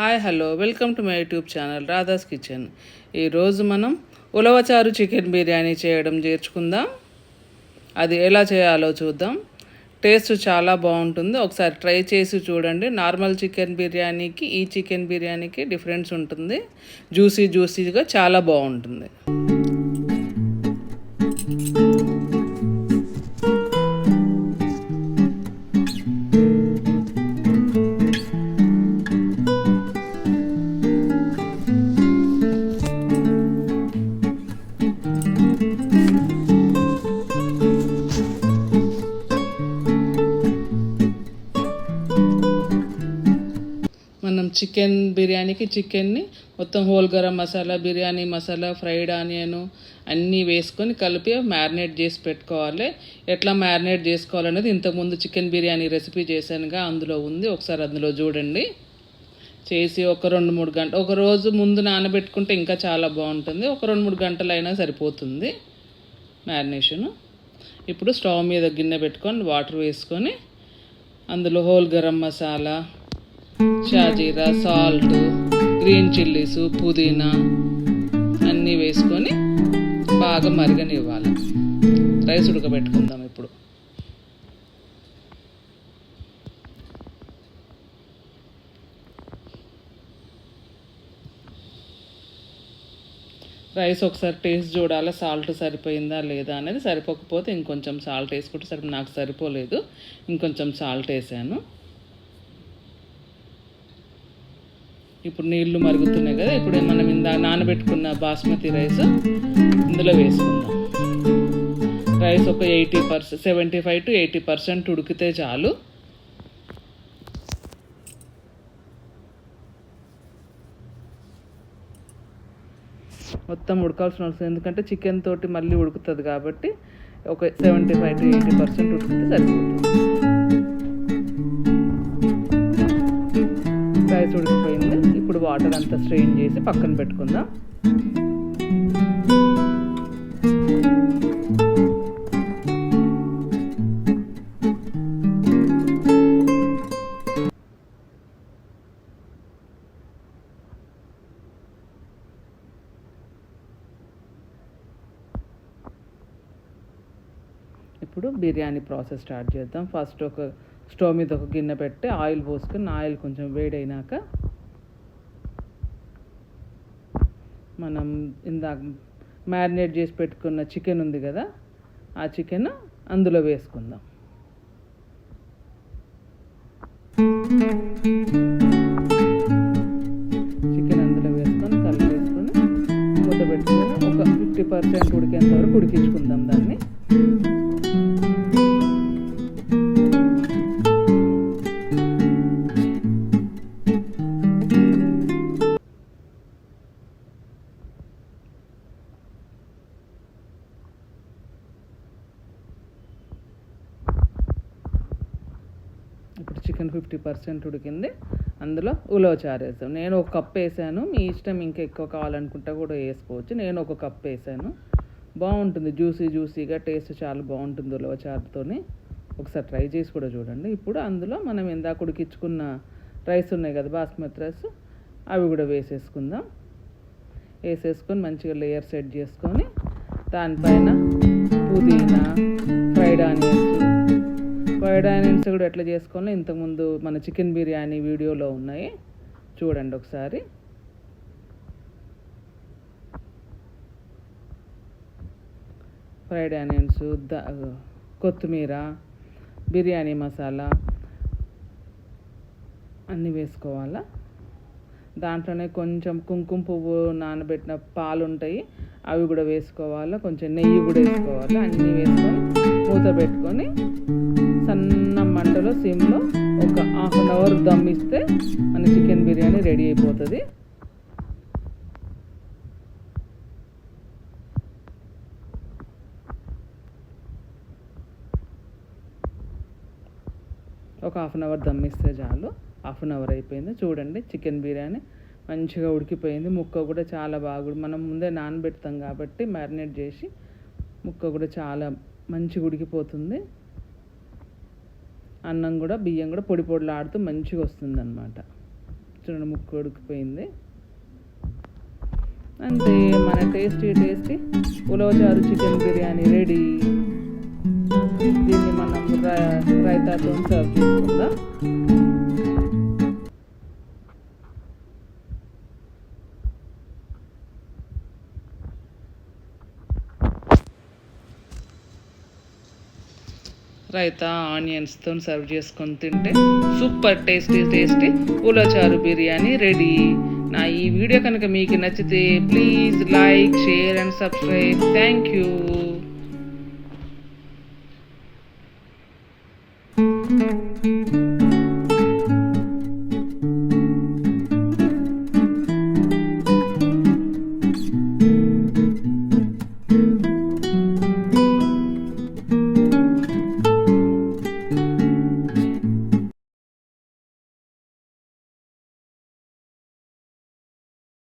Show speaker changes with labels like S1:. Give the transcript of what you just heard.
S1: Hi hello welcome to my YouTube channel Radha's kitchen. ఈరోజు మనం ఉలవచారు chicken biryani చేయడం నేర్చుకుందాం. అది ఎలా చేయాలో చూద్దాం. టేస్ట్ చాలా బాగుంటుంది, ఒకసారి ట్రై చేసి చూడండి. నార్మల్ చికెన్ బిర్యానీకి ఈ చికెన్ బిర్యానీకి డిఫరెన్స్ ఉంటుంది. జ్యూసీగా చాలా బాగుంటుంది. మనం చికెన్ బిర్యానీకి చికెన్ని మొత్తం whole garam masala, biryani masala, fried onion అన్నీ వేసుకొని కలిపి మ్యారినేట్ చేసి పెట్టుకోవాలి. ఎట్లా మ్యారినేట్ చేసుకోవాలనేది ఇంతకుముందు చికెన్ బిర్యానీ రెసిపీ చేశానుగా, అందులో ఉంది. ఒకసారి అందులో చూడండి. చేసి ఒక 2-3 గంటలు, ఒక రోజు ముందు నానబెట్టుకుంటే ఇంకా చాలా బాగుంటుంది. ఒక 2-3 గంటలు అయినా సరిపోతుంది మ్యారినేషను. ఇప్పుడు స్టవ్ మీద గిన్నె పెట్టుకొని వాటర్ వేసుకొని అందులో హోల్ గరం మసాలా, షాజీరా, సాల్ట్, గ్రీన్ చిల్లీసు, పుదీనా అన్నీ వేసుకొని బాగా మరగనివ్వాలి. రైస్ ఉడకబెట్టుకుందాం. ఇప్పుడు రైస్ ఒకసారి టేస్ట్ చూడాలి, సాల్ట్ సరిపోయిందా లేదా అనేది. సరిపోకపోతే ఇంకొంచెం సాల్ట్ వేసుకుంటే నాకు సరిపోలేదు, ఇంకొంచెం సాల్ట్ వేసాను. ఇప్పుడు నీళ్లు మరుగుతున్నాయి కదా, ఇప్పుడు మనం నానబెట్టుకున్న బాస్మతి రైస్ ఇందులో వేసుకుందాం. రైస్ ఒక 75 to 80% ఉడికితే చాలు. మొత్తం ఉడకాల్సిన అవసరం, ఎందుకంటే చికెన్ తోటి మళ్ళీ ఉడుకుతుంది కాబట్టి ఒక 75 to 80% ఉడికితే సరిపోతుంది. రైస్ ఉడికిపోయింది. ఇప్పుడు వాటర్ అంతా స్ట్రెయిన్ చేసి పక్కన పెట్టుకుందాం. ఇప్పుడు బిర్యానీ ప్రాసెస్ స్టార్ట్ చేద్దాం. ఫస్ట్ ఒక స్టవ్ మీద ఒక గిన్నె పెట్టి ఆయిల్ పోసుకొని, ఆయిల్ కొంచెం వేడైనాక మనం ఇందాక మ్యారినేట్ చేసి పెట్టుకున్న చికెన్ ఉంది కదా, ఆ చికెన్ అందులో వేసుకుందాం. చికెన్ అందులో వేసుకొని కలిపేసుకొని మూత పెట్టుకొని ఒక 50% ఉడికేంత వరకు ఉడికించుకుందాం దాన్ని. ఇప్పుడు చికెన్ 50% ఉడికింది. అందులో ఉలవచారు వేసాం. నేను ఒక కప్ వేసాను, మీ ఇష్టం ఇంకా ఎక్కువ కావాలనుకుంటా కూడా వేసుకోవచ్చు. నేను ఒక కప్ వేసాను. బాగుంటుంది, జ్యూసీగా, టేస్ట్ చాలా బాగుంటుంది ఉలవచారుతో. ఒకసారి ట్రై చేసి కూడా చూడండి. ఇప్పుడు అందులో మనం ఇందాక ఉడికించుకున్న రైస్ ఉన్నాయి కదా, బాస్మతి రైస్, అవి కూడా వేసేసుకుందాం. వేసేసుకొని మంచిగా లేయర్ సెట్ చేసుకొని దానిపైన పుదీనా, ఫ్రైడ్ ఆనియన్స్ కూడా ఎట్లా చేసుకోవాలో ఇంతకుముందు మన చికెన్ బిర్యానీ వీడియోలో ఉన్నాయి, చూడండి ఒకసారి. ఫ్రైడ్ ఆనియన్స్, కొత్తిమీర, బిర్యానీ మసాలా అన్నీ వేసుకోవాలా. దాంట్లోనే కొంచెం కుంకుమ పువ్వు, నానబెట్టిన పాలు ఉంటాయి, అవి కూడా వేసుకోవాలి. కొంచెం నెయ్యి కూడా వేసుకోవాలి. అన్నీ వేసుకొని మూత పెట్టుకొని సన్న మంటలో సిమ్లో ఒక 1/2 hour దమ్ ఇస్తే మన చికెన్ బిర్యానీ రెడీ అయిపోతుంది. ఒక 1/2 hour దమ్ ఇస్తే చాలు. 1/2 hour అయిపోయింది. చూడండి, చికెన్ బిర్యానీ మంచిగా ఉడికిపోయింది. ముక్క కూడా చాలా బాగా, మనం ముందే నానబెడతాం కాబట్టి మ్యారినేట్ చేసి, ముక్క కూడా చాలా మంచిగా ఉడికిపోతుంది. అన్నం కూడా, బియ్యం కూడా పొడి పొడిలాడుతూ మంచిగా వస్తుంది అన్నమాట. చూడండి ముక్క ఉడికిపోయింది. అంతే, మన టేస్టీ ఉలవచారు చికెన్ బిర్యానీ రెడీ. దీన్ని మనం రైతాతో సర్వ్ చేసుకుందాం. రైతా ఆనియన్స్తో సర్వ్ చేసుకొని తింటే సూపర్ టేస్టీ ఉలవచారు బిర్యానీ రెడీ. నా ఈ వీడియో కనుక మీకు నచ్చితే please like, share and subscribe. Thank you.